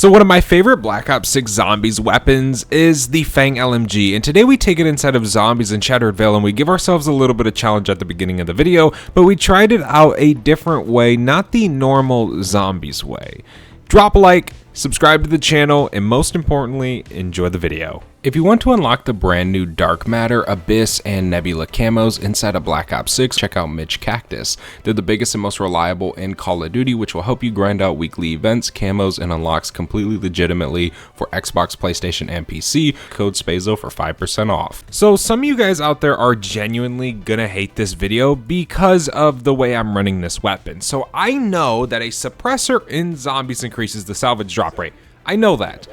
So one of my favorite Black Ops 6 Zombies weapons is the Fang LMG, and today we take it inside of Zombies and Shattered Veil and we give ourselves a little bit of challenge at the beginning of the video, but we tried it out a different way, not the normal Zombies way. Drop a like, subscribe to the channel, and most importantly, enjoy the video. If you want to unlock the brand new Dark Matter, Abyss, and Nebula camos inside of Black Ops 6, check out Mitch Cactus. They're the biggest and most reliable in Call of Duty, which will help you grind out weekly events, camos, and unlocks completely legitimately for Xbox, PlayStation, and PC. Code SPAZO for 5% off. So some of you guys out there are genuinely gonna hate this video because of the way I'm running this weapon. So I know that a suppressor in Zombies increases the salvage drop rate. I know that.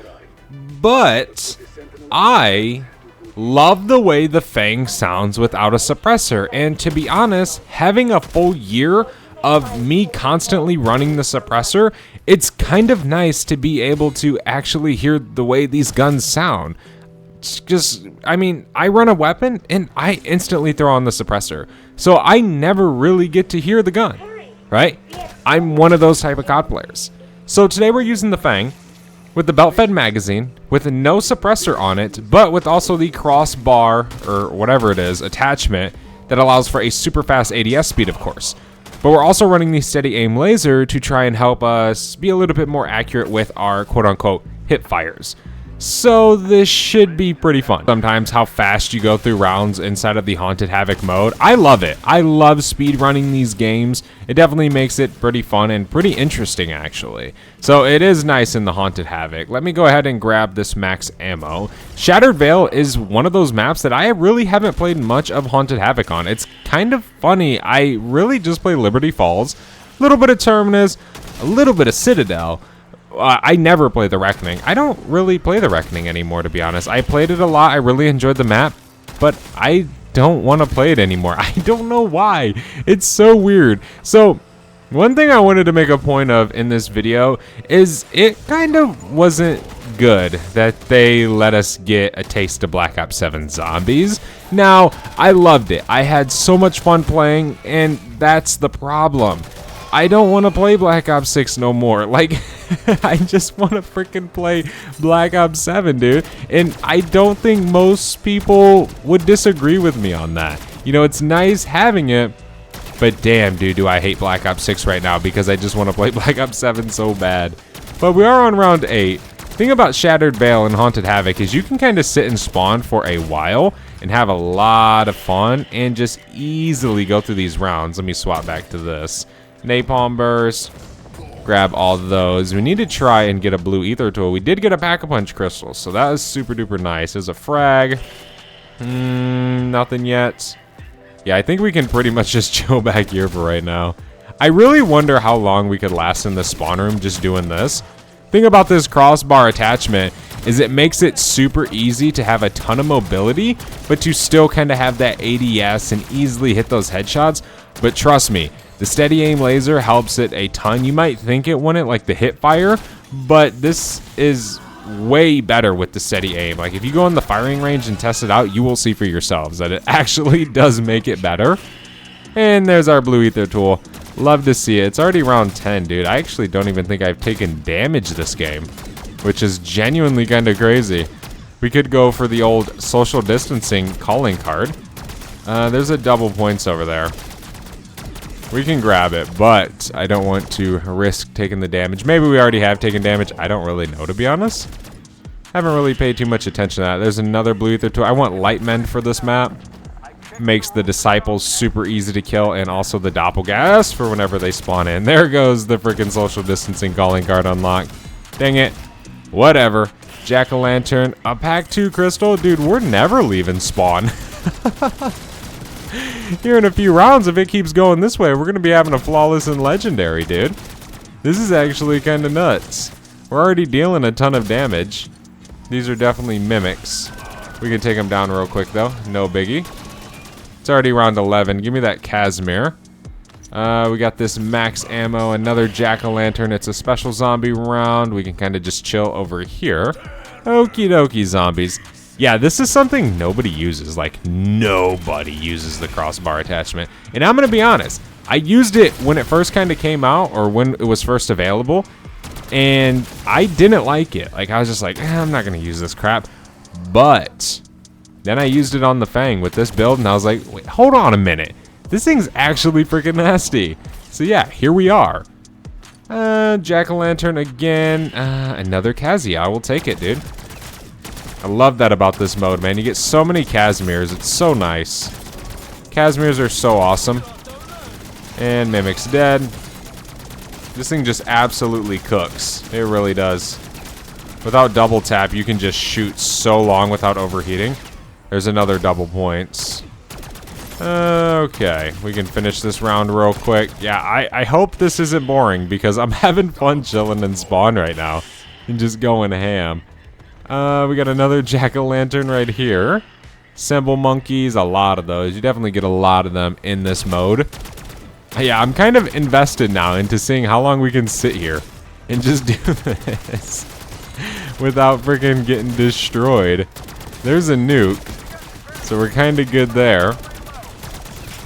But I love the way the Fang sounds without a suppressor, and to be honest, having a full year of me constantly running the suppressor, it's kind of nice to be able to actually hear the way these guns sound. It's just, I mean, I run a weapon and I instantly throw on the suppressor, so I never really get to hear the gun, right? I'm one of those type of COD players. So today we're using the Fang with the belt-fed magazine, with no suppressor on it, but with also the crossbar, or whatever it is, attachment that allows for a super fast ADS speed, of course. But we're also running the steady aim laser to try and help us be a little bit more accurate with our quote-unquote hip fires. So this should be pretty fun. Sometimes how fast you go through rounds inside of the Haunted Havoc mode, I love it. I love speed running these games. It definitely makes it pretty fun and pretty interesting, actually. So it is nice in the Haunted Havoc. Let me go ahead and grab this max ammo. Shattered Veil is one of those maps that I really haven't played much of Haunted Havoc on. It's kind of funny. I really just play Liberty Falls, a little bit of Terminus, a little bit of Citadel. I never play the Reckoning. I don't really play the Reckoning anymore, to be honest. I played it a lot. I really enjoyed the map, but I don't want to play it anymore. I don't know why. It's so weird. So one thing I wanted to make a point of in this video is it kind of wasn't good that they let us get a taste of Black Ops 7 Zombies. Now, I loved it. I had so much fun playing, and that's the problem. I don't want to play Black Ops 6 no more. Like, I just want to freaking play Black Ops 7, dude. And I don't think most people would disagree with me on that. You know, it's nice having it, but damn, dude, do I hate Black Ops 6 right now because I just want to play Black Ops 7 so bad. But we are on round 8. Thing about Shattered Veil and Haunted Havoc is you can kind of sit and spawn for a while and have a lot of fun and just easily go through these rounds. Let me swap back to this. Napalm Burst, grab all those. We need to try and get a blue ether tool. We did get a Pack-a-Punch crystal, so that is super duper nice. There's a frag. Nothing yet. Yeah, I think we can pretty much just chill back here for right now. I really wonder how long we could last in the spawn room just doing this. Thing about this crossbar attachment is it makes it super easy to have a ton of mobility, but to still kind of have that ADS and easily hit those headshots. But trust me, the steady aim laser helps it a ton. You might think it wouldn't, like the hip fire, but this is way better with the steady aim. Like if you go in the firing range and test it out, you will see for yourselves that it actually does make it better. And there's our blue ether tool. Love to see it. It's already round 10, dude. I actually don't even think I've taken damage this game, which is genuinely kind of crazy. We could go for the old social distancing calling card. There's a double points over there. We can grab it, but I don't want to risk taking the damage. Maybe we already have taken damage. I don't really know, to be honest. Haven't really paid too much attention to that. There's another blue ether tool. I want light mend for this map. Makes the disciples super easy to kill, and also the doppelgas for whenever they spawn in. There goes the freaking social distancing calling card unlocked. Dang it. Whatever. Jack-o'-lantern. A Pack-2 crystal. Dude, we're never leaving spawn. Here in a few rounds, if it keeps going this way, we're going to be having a flawless and legendary, dude. This is actually kind of nuts. We're already dealing a ton of damage. These are definitely mimics. We can take them down real quick, though. No biggie. It's already round 11. Give me that Casimir. We got this max ammo, another jack-o'-lantern. It's a special zombie round. We can kind of just chill over here. Okie dokie, zombies. Yeah, this is something nobody uses. Like, nobody uses the crossbar attachment. And I'm going to be honest. I used it when it first kind of came out, or when it was first available. And I didn't like it. Like, I was just like, I'm not going to use this crap. But then I used it on the Fang with this build, and I was like, wait, hold on a minute. This thing's actually freaking nasty. So yeah, here we are. Jack-o'-lantern again. Another Kazi. I will take it, dude. I love that about this mode, man. You get so many Casimirs. It's so nice. Casimirs are so awesome. And Mimic's dead. This thing just absolutely cooks. It really does. Without double tap, you can just shoot so long without overheating. There's another double points. Okay, we can finish this round real quick. Yeah, I hope this isn't boring because I'm having fun chilling in spawn right now and just going ham. We got another jack-o'-lantern right here. Symbol monkeys, a lot of those. You definitely get a lot of them in this mode. Yeah, I'm kind of invested now into seeing how long we can sit here and just do this without freaking getting destroyed. There's a nuke, so we're kind of good there.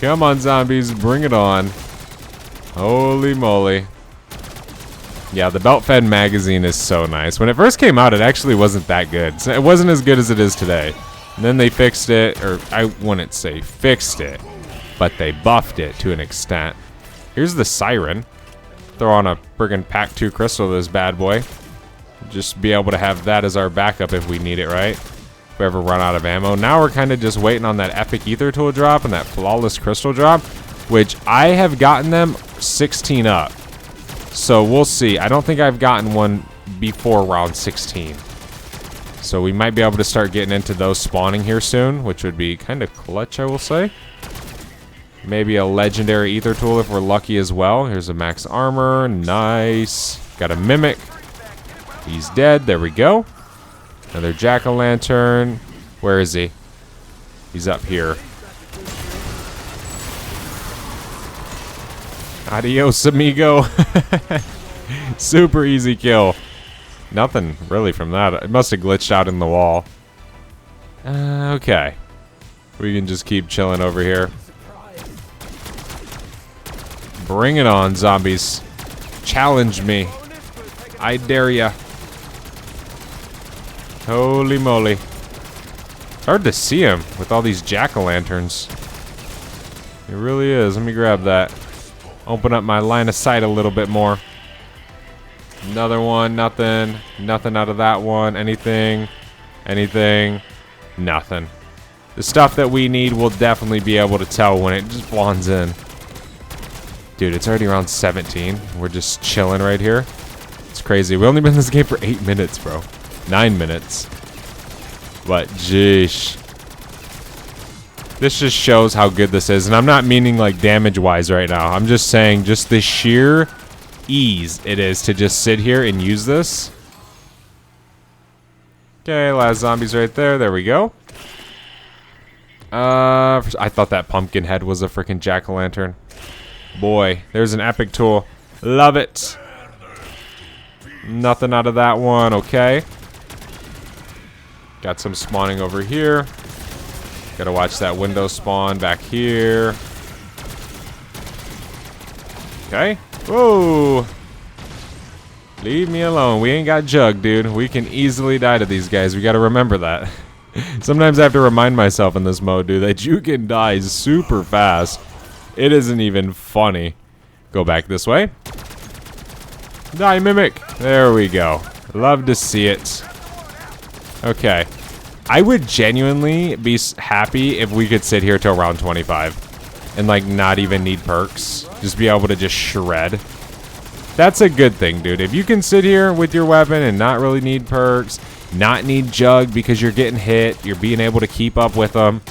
Come on, zombies, bring it on. Holy moly. Yeah, the belt-fed magazine is so nice. When it first came out, it actually wasn't that good. So it wasn't as good as it is today. And then they fixed it, or I wouldn't say fixed it, but they buffed it to an extent. Here's the siren. Throw on a friggin' Pack-2 crystal to this bad boy. Just be able to have that as our backup if we need it, right? If we ever run out of ammo. Now we're kind of just waiting on that epic ether tool drop and that flawless crystal drop, which I have gotten them 16 up. So we'll see. I don't think I've gotten one before round 16. So we might be able to start getting into those spawning here soon, which would be kind of clutch, I will say. Maybe a legendary ether tool if we're lucky as well. Here's a max armor. Nice. Got a mimic. He's dead. There we go. Another jack-o'-lantern. Where is he? He's up here. Adios, amigo. Super easy kill. Nothing really from that. It must have glitched out in the wall. Okay. We can just keep chilling over here. Bring it on, zombies. Challenge me. I dare ya. Holy moly. It's hard to see him with all these jack-o'-lanterns. It really is. Let me grab that. Open up my line of sight a little bit more. Another one. Nothing. Nothing out of that one. Anything. Anything. Nothing. The stuff that we need, we'll definitely be able to tell when it just spawns in. Dude, it's already around 17. We're just chilling right here. It's crazy. We've only been in this game for 8 minutes, bro. 9 minutes. But, jeesh. This just shows how good this is. And I'm not meaning, like, damage-wise right now. I'm just saying just the sheer ease it is to just sit here and use this. Okay, last zombies right there. There we go. I thought that pumpkin head was a freaking jack-o'-lantern. Boy, there's an epic tool. Love it. Nothing out of that one. Okay. Got some spawning over here. Gotta watch that window spawn back here. Okay. Whoa. Leave me alone. We ain't got jug, dude. We can easily die to these guys. We gotta remember that. Sometimes I have to remind myself in this mode, dude, that you can die super fast. It isn't even funny. Go back this way. Die, Mimic. There we go. Love to see it. Okay. I would genuinely be happy if we could sit here till round 25 and, like, not even need perks. Just be able to just shred. That's a good thing, dude. If you can sit here with your weapon and not really need perks, not need jug because you're getting hit, you're being able to keep up with them,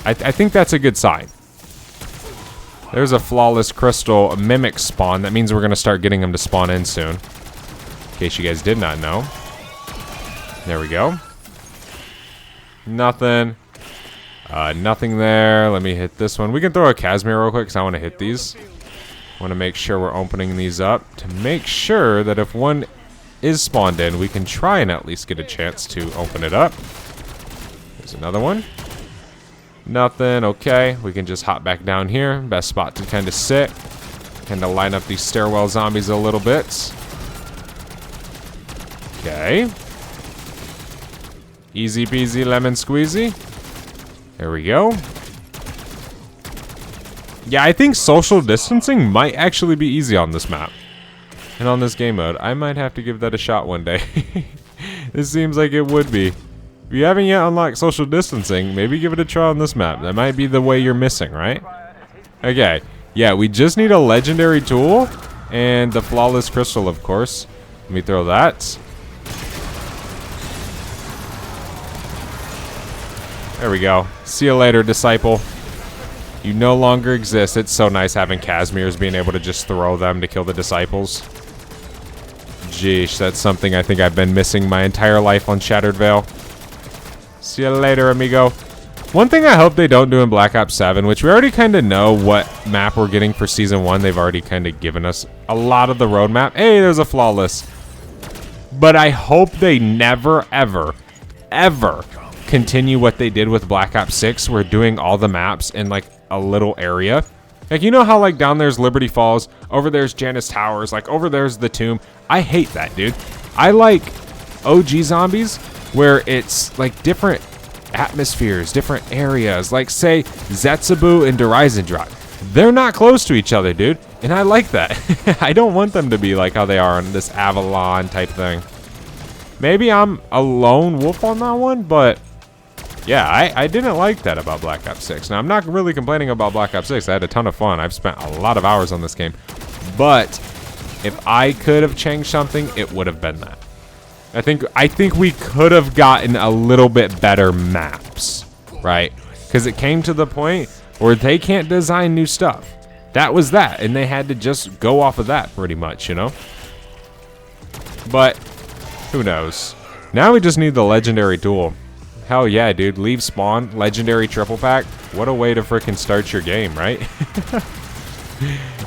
I think that's a good sign. There's a flawless crystal mimic spawn. That means we're going to start getting them to spawn in soon. In case you guys did not know. There we go. Nothing. Nothing there. Let me hit this one. We can throw a Casimir real quick because I want to hit these. I want to make sure we're opening these up to make sure that if one is spawned in, we can try and at least get a chance to open it up. There's another one. Nothing. Okay, we can just hop back down here. Best spot to kind of sit. Kind of line up these stairwell zombies a little bit. Okay. Easy peasy lemon squeezy. There we go. Yeah, I think social distancing might actually be easy on this map. And on this game mode. I might have to give that a shot one day. This seems like it would be. If you haven't yet unlocked social distancing, maybe give it a try on this map. That might be the way you're missing, right? Okay. Yeah, we just need a legendary tool. And the flawless crystal, of course. Let me throw that. There we go. See you later, disciple. You no longer exist. It's so nice having Casimirs being able to just throw them to kill the disciples. Jeesh, that's something I think I've been missing my entire life on Shattered Veil. See you later, amigo. One thing I hope they don't do in Black Ops 7, which we already kind of know what map we're getting for Season 1. They've already kind of given us a lot of the roadmap. Hey, there's a flawless. But I hope they never, ever, ever continue what they did with Black Ops 6. We're doing all the maps in like a little area. Like, you know how like down there's Liberty Falls, over there's Janus Towers, like over there's the Tomb. I hate that, dude. I like OG zombies where it's like different atmospheres, different areas. Like say Zetsubu and Derisendracht. They're not close to each other, dude. And I like that. I don't want them to be like how they are on this Avalon type thing. Maybe I'm a lone wolf on that one, but yeah, I didn't like that about Black Ops 6. Now, I'm not really complaining about Black Ops 6. I had a ton of fun. I've spent a lot of hours on this game. But if I could have changed something, it would have been that. I think we could have gotten a little bit better maps, right? Because it came to the point where they can't design new stuff. That was that, and they had to just go off of that pretty much, you know? But who knows? Now we just need the legendary tool. Hell yeah, dude. Leave spawn, legendary triple pack. What a way to freaking start your game, right?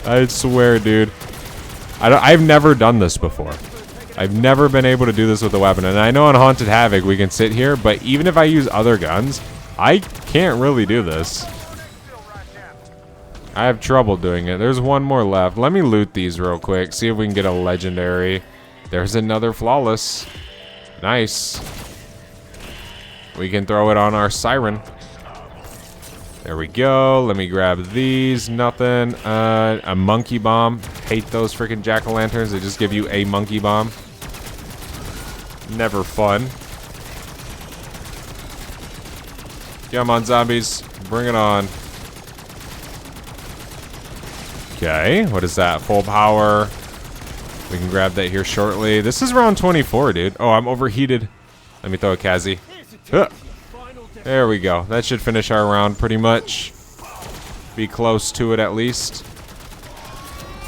I swear, dude. I've never done this before. I've never been able to do this with a weapon. And I know on Haunted Havoc we can sit here, but even if I use other guns, I can't really do this. I have trouble doing it. There's one more left. Let me loot these real quick. See if we can get a legendary. There's another flawless. Nice. We can throw it on our siren. There we go. Let me grab these. Nothing. A monkey bomb. Hate those freaking jack-o'-lanterns. They just give you a monkey bomb. Never fun. Come on, zombies. Bring it on. Okay. What is that? Full power. We can grab that here shortly. This is round 24, dude. Oh, I'm overheated. Let me throw a Kazi. There we go. That should finish our round pretty much. Be close to it at least.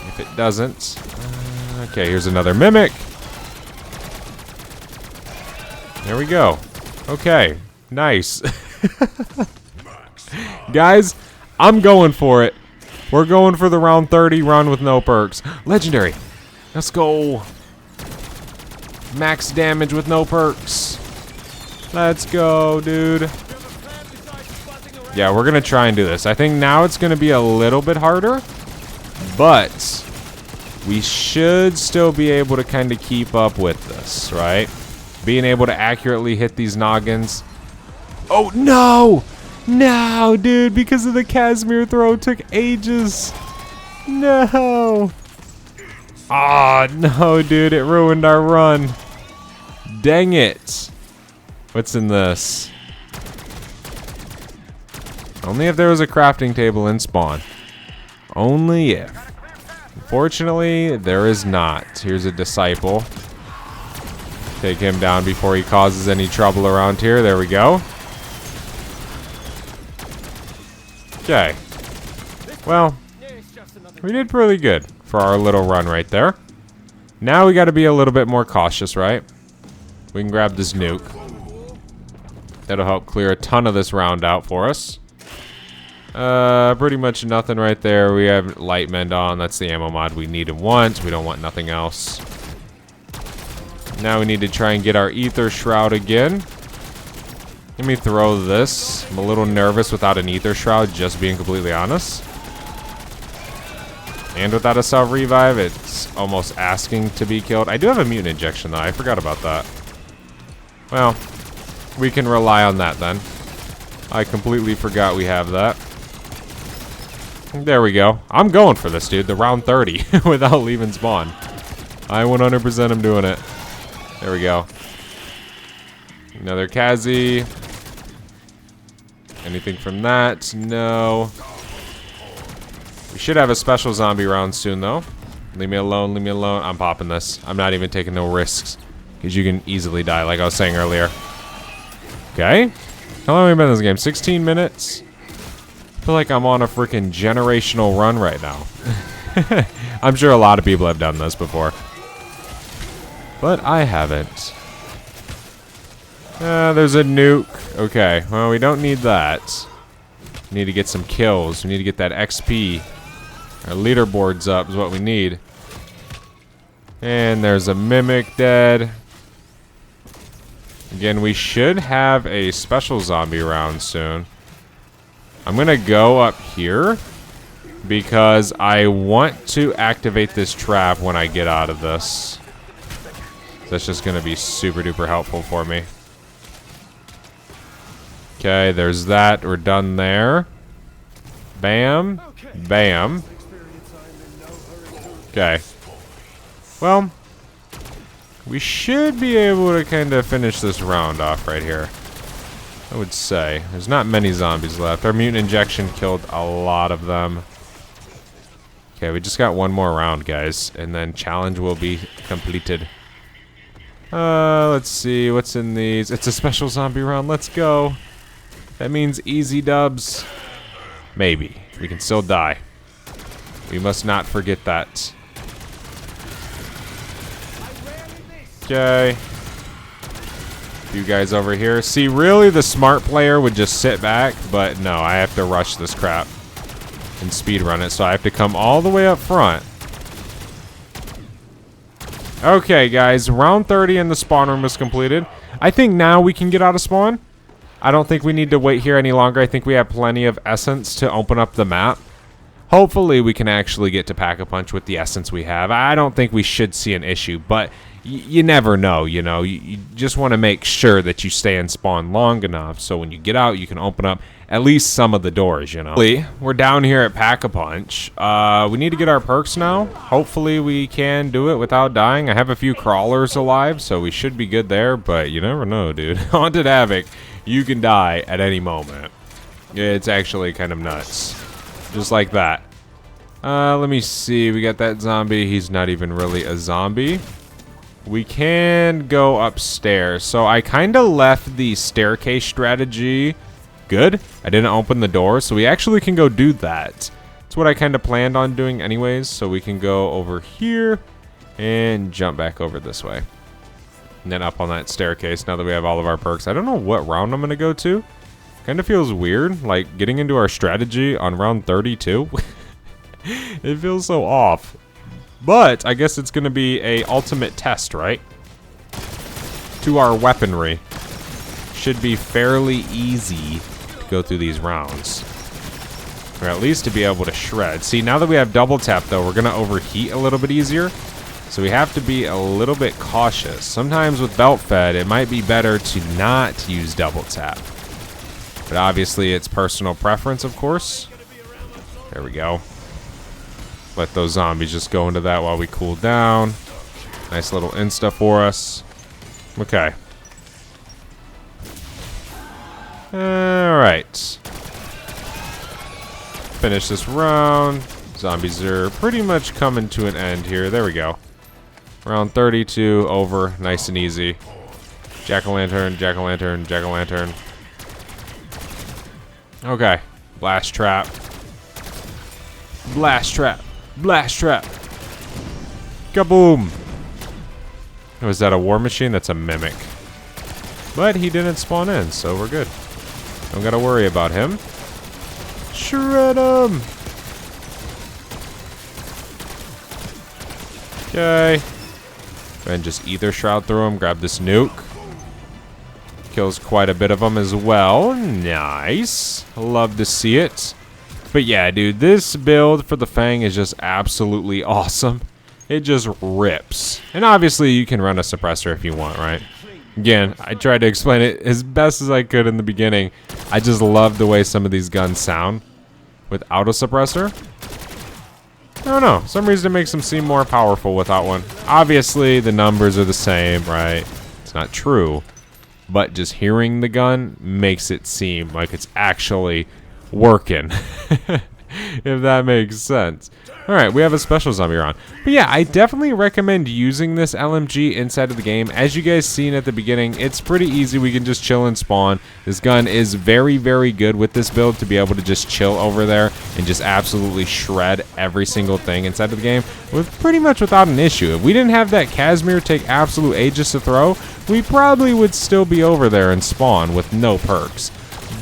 If it doesn't. Okay, here's another Mimic. There we go. Okay. Nice. Guys, I'm going for it. We're going for the round 30 run with no perks. Legendary. Let's go. Max damage with no perks. Let's go, dude. Yeah, we're going to try and do this. I think now it's going to be a little bit harder, but we should still be able to kind of keep up with this, right? Being able to accurately hit these noggins. Oh, no! No, dude, because of the Casimir throw, it took ages. No. Ah, no, dude, it ruined our run. Dang it. What's in this? Only if there was a crafting table in spawn. Only if. Unfortunately, there is not. Here's a disciple. Take him down before he causes any trouble around here. There we go. Okay. Well, we did pretty good for our little run right there. Now we got to be a little bit more cautious, right? We can grab this nuke. That'll help clear a ton of this round out for us. Pretty much nothing right there. We have light mend on. That's the ammo mod we need and want. We don't want nothing else. Now we need to try and get our ether shroud again. Let me throw this. I'm a little nervous without an ether shroud, just being completely honest. And without a self-revive, it's almost asking to be killed. I do have a mutant injection, though. I forgot about that. Well, we can rely on that, then. I completely forgot we have that. There we go. I'm going for this, dude. The round 30 without leaving spawn. I 100% am doing it. There we go. Another Kazi. Anything from that? No. We should have a special zombie round soon, though. Leave me alone, leave me alone. I'm popping this. I'm not even taking no risks. Because you can easily die, like I was saying earlier. Okay. How long have we been in this game? 16 minutes? I feel like I'm on a freaking generational run right now. I'm sure a lot of people have done this before. But I haven't. There's a nuke. Okay, well, we don't need that. We need to get some kills. We need to get that XP. Our leaderboard's up is what we need. And there's a mimic dead. Again, we should have a special zombie round soon. I'm going to go up here because I want to activate this trap when I get out of this. That's just going to be super duper helpful for me. Okay, there's that. We're done there. Bam. Bam. Okay. Well, we should be able to kind of finish this round off right here. I would say. There's not many zombies left. Our mutant injection killed a lot of them. Okay, we just got one more round, guys. And then challenge will be completed. Let's see. What's in these? It's a special zombie round. Let's go. That means easy dubs. Maybe. We can still die. We must not forget that. Okay. You guys over here. See, really the smart player would just sit back, but no, I have to rush this crap and speed run it, so I have to come all the way up front. Okay, guys, round 30 in the spawn room was completed. I think now we can get out of spawn. I don't think we need to wait here any longer. I think we have plenty of essence to open up the map. Hopefully we can actually get to Pack-a-Punch with the essence we have. I don't think we should see an issue, but you never know, you know. You just want to make sure that you stay in spawn long enough so when you get out, you can open up at least some of the doors, you know. We're down here at Pack-a-Punch. We need to get our perks now. Hopefully we can do it without dying. I have a few crawlers alive, so we should be good there, but you never know, dude. Haunted Havoc, you can die at any moment. It's actually kind of nuts. Just like that. Let me see. We got that zombie. He's not even really a zombie. We can go upstairs. So I kind of left the staircase strategy good. I didn't open the door, so we actually can go do that. That's what I kind of planned on doing anyways. So we can go over here and jump back over this way. And then up on that staircase now that we have all of our perks. I don't know what round I'm going to go to. Kind of feels weird, like getting into our strategy on round 32. It feels so off. But I guess it's going to be a ultimate test, right? To our weaponry. Should be fairly easy to go through these rounds. Or at least to be able to shred. See, now that we have double tap, though, we're going to overheat a little bit easier. So we have to be a little bit cautious. Sometimes with belt fed, it might be better to not use double tap. But obviously, it's personal preference, of course. There we go. Let those zombies just go into that while we cool down. Nice little insta for us. Okay. Alright. Finish this round. Zombies are pretty much coming to an end here. There we go. Round 32 over. Nice and easy. Jack-o'-lantern, jack-o'-lantern, jack-o'-lantern. Okay. Blast trap. Blast trap. Blast trap. Kaboom. Was that a war machine? That's a mimic. But he didn't spawn in, so we're good. Don't gotta worry about him. Shred him. Okay. And just ether shroud through him. Grab this nuke. Kills quite a bit of them as well. Nice. Love to see it. But yeah, dude, this build for the Fang is just absolutely awesome. It just rips. And obviously you can run a suppressor if you want, right? Again, I tried to explain it as best as I could in the beginning. I just love the way some of these guns sound without a suppressor. I don't know. For some reason it makes them seem more powerful without one. Obviously, the numbers are the same, right? It's not true. But just hearing the gun makes it seem like it's actually working. If that makes sense. Alright, we have a special zombie round. But yeah, I definitely recommend using this LMG inside of the game. As you guys seen at the beginning, it's pretty easy. We can just chill and spawn. This gun is very, very good with this build to be able to just chill over there and just absolutely shred every single thing inside of the game with pretty much without an issue. If we didn't have that Casimir take absolute ages to throw, we probably would still be over there and spawn with no perks.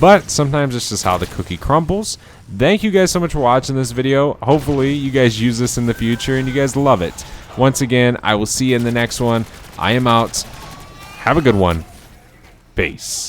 But sometimes it's just how the cookie crumbles. Thank you guys so much for watching this video. Hopefully you guys use this in the future and you guys love it. Once again, I will see you in the next one. I am out. Have a good one. Peace.